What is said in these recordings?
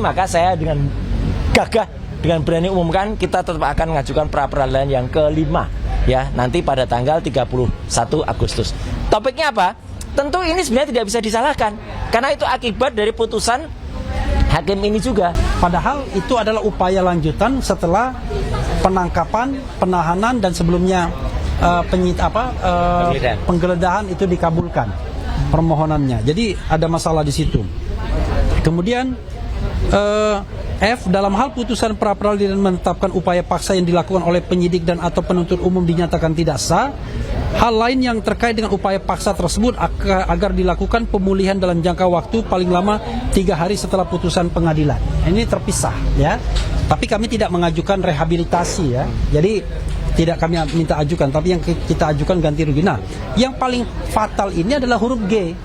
maka saya dengan gagah, dengan berani umumkan kita tetap akan mengajukan pra peradilan yang kelima ya, nanti pada tanggal 31 Agustus. Topiknya apa? Tentu ini sebenarnya tidak bisa disalahkan karena itu akibat dari putusan hakim ini juga. Padahal itu adalah upaya lanjutan setelah penangkapan, penahanan dan sebelumnya penggeledahan itu dikabulkan permohonannya. Jadi ada masalah di situ. Kemudian F, dalam hal putusan pra peradilan menetapkan upaya paksa yang dilakukan oleh penyidik dan atau penuntut umum dinyatakan tidak sah, hal lain yang terkait dengan upaya paksa tersebut agar dilakukan pemulihan dalam jangka waktu paling lama 3 hari setelah putusan pengadilan. Ini terpisah ya. Tapi kami tidak mengajukan rehabilitasi ya. Jadi tidak kami minta ajukan, tapi yang kita ajukan ganti rugi. Nah, yang paling fatal ini adalah huruf G,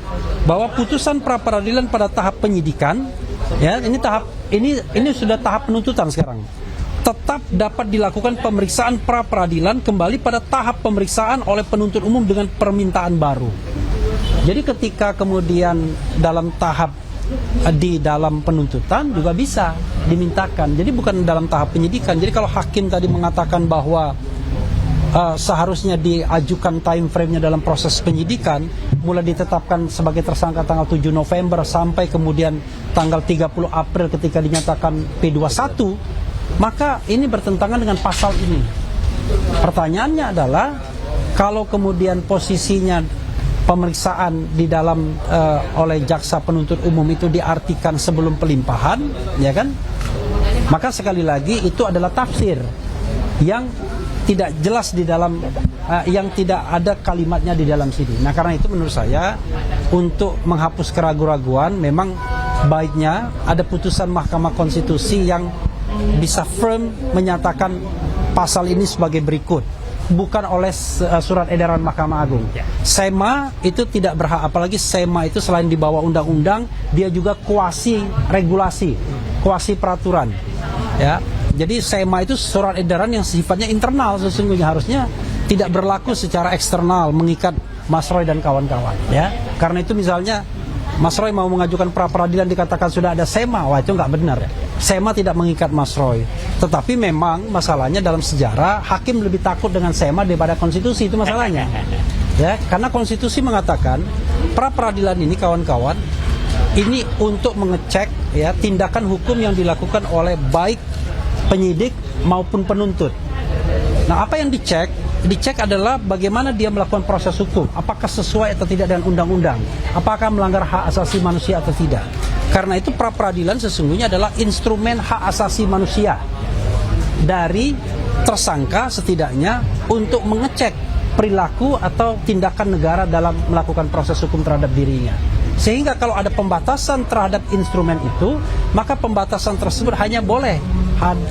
bahwa putusan pra peradilan pada tahap penyidikan ya, ini sudah tahap penuntutan sekarang. Tetap dapat dilakukan pemeriksaan pra peradilan kembali pada tahap pemeriksaan oleh penuntut umum dengan permintaan baru. Jadi ketika kemudian dalam tahap di dalam penuntutan juga bisa dimintakan. Jadi bukan dalam tahap penyidikan. Jadi kalau hakim tadi mengatakan bahwa seharusnya diajukan time frame-nya dalam proses penyidikan, mulai ditetapkan sebagai tersangka tanggal 7 November sampai kemudian tanggal 30 April ketika dinyatakan P21, maka ini bertentangan dengan pasal ini. Pertanyaannya adalah, kalau kemudian posisinya pemeriksaan di dalam oleh jaksa penuntut umum itu diartikan sebelum pelimpahan, ya kan? Maka sekali lagi itu adalah tafsir yang tidak jelas di dalam, yang tidak ada kalimatnya di dalam sini. Nah, karena itu menurut saya untuk menghapus keraguan-raguan memang baiknya ada putusan Mahkamah Konstitusi yang bisa firm menyatakan pasal ini sebagai berikut, bukan oleh surat edaran Mahkamah Agung. SEMA itu tidak berhak, apalagi SEMA itu selain di bawah undang-undang, dia juga kuasi regulasi, kuasi peraturan. Ya, jadi SEMA itu surat edaran yang sifatnya internal, sesungguhnya harusnya tidak berlaku secara eksternal mengikat Mas Roy dan kawan-kawan. Ya, karena itu misalnya Mas Roy mau mengajukan pra peradilan dikatakan sudah ada SEMA, wah itu nggak benar ya. SEMA tidak mengikat Mas Roy. Tetapi memang masalahnya dalam sejarah hakim lebih takut dengan SEMA daripada konstitusi, itu masalahnya. Ya, karena konstitusi mengatakan pra peradilan ini kawan-kawan ini untuk mengecek ya tindakan hukum yang dilakukan oleh baik penyidik maupun penuntut. Nah, apa yang dicek? Dicek adalah bagaimana dia melakukan proses hukum, apakah sesuai atau tidak dengan undang-undang, apakah melanggar hak asasi manusia atau tidak. Karena itu pra peradilan sesungguhnya adalah instrumen hak asasi manusia dari tersangka setidaknya untuk mengecek perilaku atau tindakan negara dalam melakukan proses hukum terhadap dirinya. Sehingga kalau ada pembatasan terhadap instrumen itu, maka pembatasan tersebut hanya boleh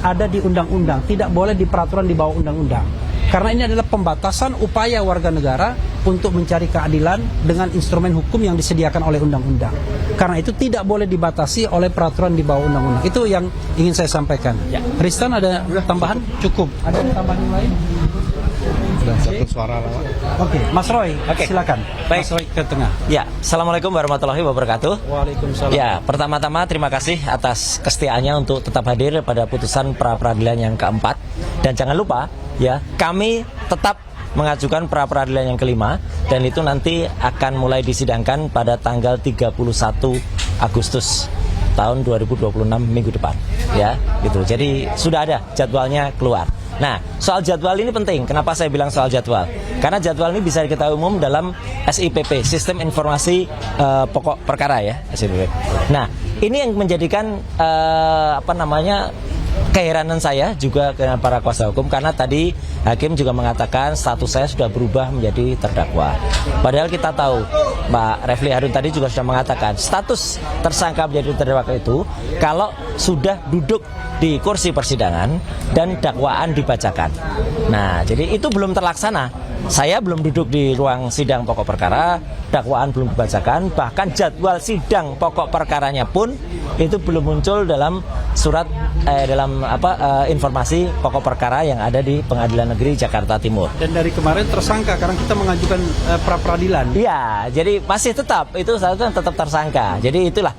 ada di undang-undang, tidak boleh di peraturan di bawah undang-undang. Karena ini adalah pembatasan upaya warga negara untuk mencari keadilan dengan instrumen hukum yang disediakan oleh undang-undang. Karena itu tidak boleh dibatasi oleh peraturan di bawah undang-undang. Itu yang ingin saya sampaikan. Ya. Ristan, ada tambahan? Cukup. Ada tambahan yang lain? Satu suara. Oke, Mas Roy, silakan. Baik. Mas Roy ke tengah. Ya, Assalamualaikum warahmatullahi wabarakatuh. Waalaikumsalam. Ya, pertama-tama terima kasih atas kesetiaannya untuk tetap hadir pada putusan pra peradilan yang keempat. Dan jangan lupa, ya, kami tetap mengajukan pra peradilan yang kelima, dan itu nanti akan mulai disidangkan pada tanggal 31 Agustus tahun 2026 minggu depan, ya, gitu. Jadi sudah ada jadwalnya keluar. Nah, soal jadwal ini penting. Kenapa saya bilang soal jadwal? Karena jadwal ini bisa diketahui umum dalam SIPP, Sistem Informasi Pokok Perkara, ya, SIPP. Nah, ini yang menjadikan keheranan saya juga dengan para kuasa hukum, karena tadi hakim juga mengatakan status saya sudah berubah menjadi terdakwa. Padahal kita tahu, Pak Refli Harun tadi juga sudah mengatakan status tersangka menjadi terdakwa itu kalau sudah duduk di kursi persidangan dan dakwaan dibacakan. Nah, jadi itu belum terlaksana. Saya belum duduk di ruang sidang pokok perkara, dakwaan belum dibacakan, bahkan jadwal sidang pokok perkaranya pun itu belum muncul dalam surat dalam informasi pokok perkara yang ada di Pengadilan Negeri Jakarta Timur. Dan dari kemarin tersangka karena kita mengajukan pra peradilan. Iya, jadi masih tetap itu seharusnya tetap tersangka. Jadi itulah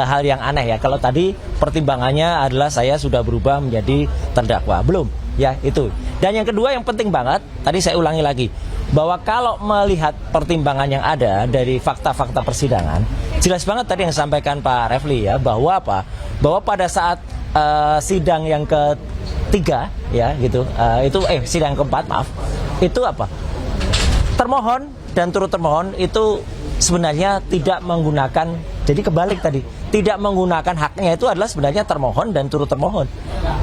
hal yang aneh ya. Kalau tadi pertimbangannya adalah saya sudah berubah menjadi terdakwa, belum ya itu. Dan yang kedua yang penting banget, tadi saya ulangi lagi bahwa kalau melihat pertimbangan yang ada dari fakta-fakta persidangan, jelas banget tadi yang disampaikan Pak Refli ya bahwa apa? Bahwa pada saat sidang yang ketiga ya gitu, sidang keempat maaf, itu apa? Termohon dan turut termohon itu sebenarnya tidak menggunakan, jadi kebalik tadi, tidak menggunakan haknya itu adalah sebenarnya termohon dan turut termohon,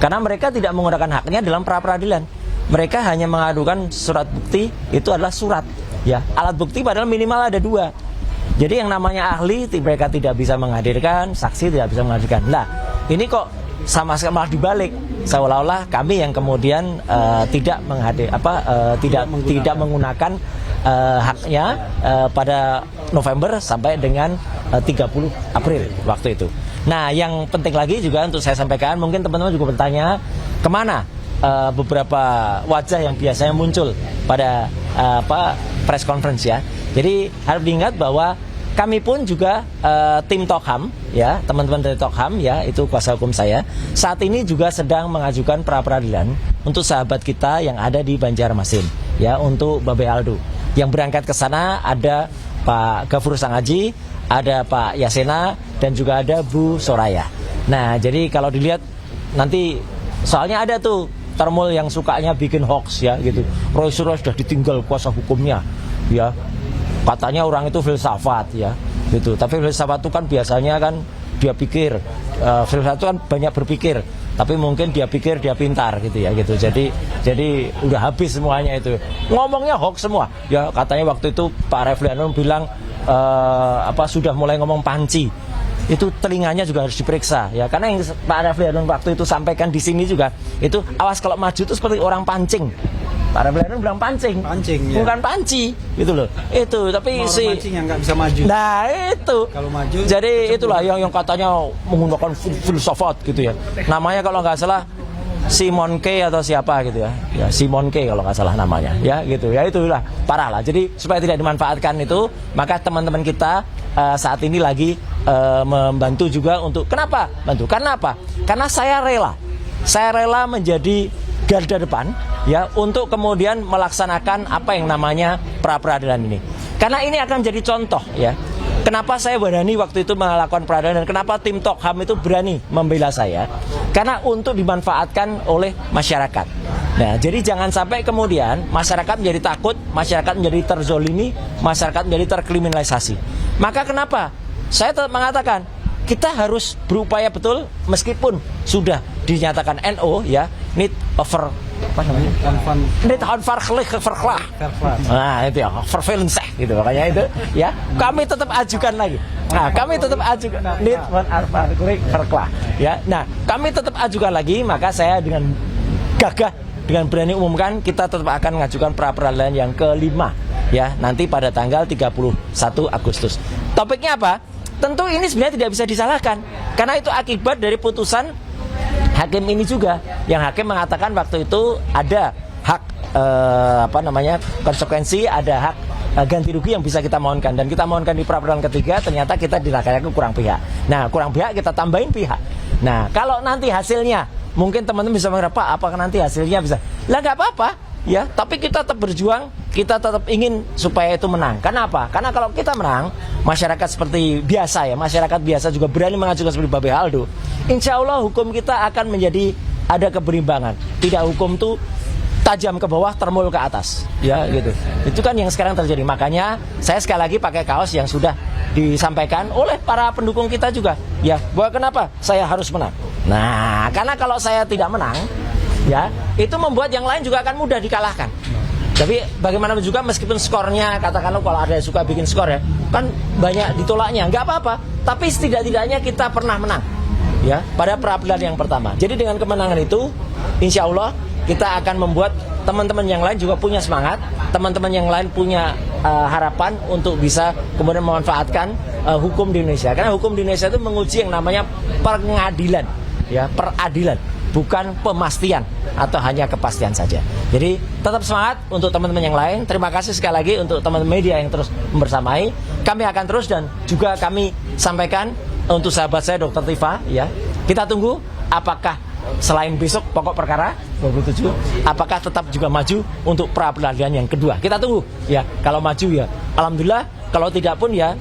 karena mereka tidak menggunakan haknya dalam pra peradilan. Mereka hanya mengadukan surat bukti, itu adalah surat ya, alat bukti padahal minimal ada 2. Jadi yang namanya ahli mereka tidak bisa menghadirkan, saksi tidak bisa menghadirkan. Nah ini kok sama sekali malah dibalik, seolah-olah kami yang kemudian tidak menggunakan haknya pada November sampai dengan 30 April waktu itu. Nah yang penting lagi juga untuk saya sampaikan, mungkin teman-teman juga bertanya kemana beberapa wajah yang biasanya muncul pada press conference ya. Jadi harus diingat bahwa kami pun juga tim Tokham ya, teman-teman dari Tokham ya, itu kuasa hukum saya, saat ini juga sedang mengajukan pra peradilan untuk sahabat kita yang ada di Banjarmasin ya, untuk Babe Aldo. Yang berangkat ke sana ada Pak Gafur Sangaji, ada Pak Yasena, dan juga ada Bu Soraya. Nah jadi kalau dilihat nanti, soalnya ada tuh termul yang sukanya bikin hoax ya gitu. Roy Suryo sudah ditinggal kuasa hukumnya ya, katanya orang itu filsafat ya gitu. Tapi filsafat itu kan biasanya kan dia pikir, filsafat itu kan banyak berpikir, tapi mungkin dia pikir dia pintar gitu ya gitu. Jadi udah habis semuanya itu, ngomongnya hoax semua ya. Katanya waktu itu Pak Refli Harun bilang sudah mulai ngomong panci. Itu telinganya juga harus diperiksa ya, karena yang Pak Refli Harun waktu itu sampaikan di sini juga itu, awas kalau maju itu seperti orang pancing. Pak Refli Harun bilang pancing ya. Bukan panci gitu loh. Itu tapi orang pancing yang nggak bisa maju. Nah itu kalau maju. Jadi itulah yang katanya menggunakan filsafat gitu ya. Namanya kalau nggak salah Simon K atau siapa gitu ya. Ya Simon K kalau nggak salah namanya ya gitu. Ya itulah parah lah. Jadi supaya tidak dimanfaatkan itu, maka teman-teman kita saat ini lagi membantu juga untuk, kenapa bantu? Karena apa? Karena saya rela menjadi garda depan ya untuk kemudian melaksanakan apa yang namanya pra peradilan ini. Karena ini akan menjadi contoh ya. Kenapa saya berani waktu itu melakukan peradilan dan kenapa tim Tokham itu berani membela saya? Karena untuk dimanfaatkan oleh masyarakat. Nah, jadi jangan sampai kemudian masyarakat menjadi takut, masyarakat menjadi terzolimi, masyarakat menjadi terkriminalisasi. Maka kenapa? Saya tetap mengatakan kita harus berupaya betul meskipun sudah dinyatakan NO ya, need over apa namanya? Need verklah. Nah, itu ya, vervalence gitu makanya itu ya. Kami tetap ajukan lagi. Nah, kami tetap ajukan need verklah ya. Nah, kami tetap ajukan lagi, maka saya dengan gagah dengan berani umumkan kita tetap akan mengajukan pra peradilan yang kelima ya, nanti pada tanggal 31 Agustus. Topiknya apa? Tentu ini sebenarnya tidak bisa disalahkan karena itu akibat dari putusan hakim ini juga, yang hakim mengatakan waktu itu ada hak konsekuensi, ada hak ganti rugi yang bisa kita mohonkan, dan kita mohonkan di pra peradilan ketiga, ternyata kita dirakayakan kurang pihak. Nah, kurang pihak kita tambahin pihak. Nah, kalau nanti hasilnya mungkin teman-teman bisa mengira, Pak, apakah nanti hasilnya bisa? Lah nggak apa-apa ya, tapi kita tetap berjuang, kita tetap ingin supaya itu menang. Kenapa? Karena kalau kita menang, masyarakat seperti biasa ya, masyarakat biasa juga berani mengajukan seperti Babe Aldo. Insya Allah hukum kita akan menjadi ada keberimbangan. Tidak hukum tuh tajam ke bawah, termul ke atas ya gitu. Itu kan yang sekarang terjadi. Makanya saya sekali lagi pakai kaos yang sudah disampaikan oleh para pendukung kita juga ya, bahwa kenapa saya harus menang. Nah, karena kalau saya tidak menang ya, itu membuat yang lain juga akan mudah dikalahkan. Tapi bagaimana juga meskipun skornya, katakanlah kalau ada yang suka bikin skor ya, kan banyak ditolaknya, nggak apa-apa. Tapi setidak-tidaknya kita pernah menang ya pada peradilan yang pertama. Jadi dengan kemenangan itu, insya Allah kita akan membuat teman-teman yang lain juga punya semangat, teman-teman yang lain punya harapan untuk bisa kemudian memanfaatkan hukum di Indonesia. Karena hukum di Indonesia itu menguji yang namanya pengadilan, ya, peradilan. bukan pemastian atau hanya kepastian saja. Jadi tetap semangat untuk teman-teman yang lain. Terima kasih sekali lagi untuk teman-teman media yang terus membersamai. Kami akan terus, dan juga kami sampaikan untuk sahabat saya Dr. Tifa, ya, kita tunggu apakah selain besok pokok perkara 27, apakah tetap juga maju untuk pra peradilan yang kedua. Kita tunggu, ya. Kalau maju ya alhamdulillah, kalau tidak pun ya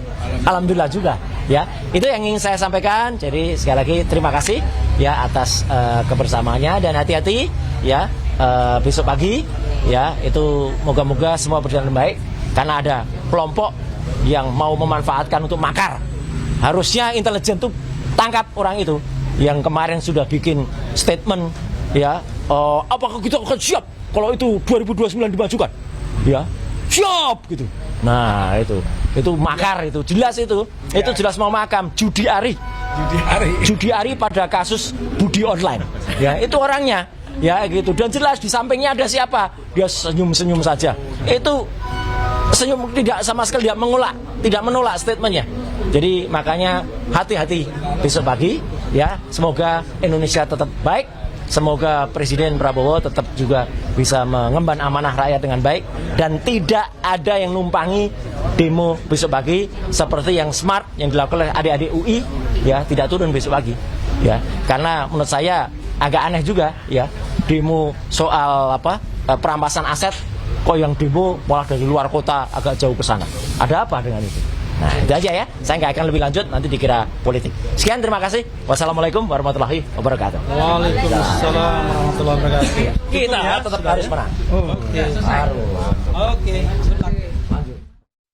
alhamdulillah juga, ya. Itu yang ingin saya sampaikan. Jadi sekali lagi terima kasih ya atas kebersamaannya, dan hati-hati ya besok pagi, ya. Itu moga-moga semua berjalan baik, karena ada kelompok yang mau memanfaatkan untuk makar. Harusnya intelijen tuh tangkap orang itu yang kemarin sudah bikin statement, ya, apakah kita akan siap kalau itu 2029 dimajukan, ya, siap gitu. Nah itu makar, itu jelas, itu jelas mau makam. Judi Ari pada kasus Budi Online, ya, itu orangnya, ya, gitu. Dan jelas di sampingnya ada siapa, dia senyum saja, itu senyum, tidak sama sekali tidak menolak statementnya. Jadi makanya hati-hati besok pagi, ya. Semoga Indonesia tetap baik, semoga Presiden Prabowo tetap juga bisa mengemban amanah rakyat dengan baik, dan tidak ada yang numpangi demo besok pagi seperti yang smart yang dilakukan oleh adik-adik UI, ya, tidak turun besok pagi, ya. Karena menurut saya agak aneh juga, ya, demo soal perampasan aset, kok yang demo malah dari luar kota agak jauh ke sana. Ada apa dengan itu? Nah, itu aja ya. Saya nggak akan lebih lanjut, nanti dikira politik. Sekian, terima kasih. Wassalamualaikum warahmatullahi wabarakatuh. Waalaikumsalam warahmatullahi wabarakatuh. Kita tetap harus menang. Oke. Harus. Oke.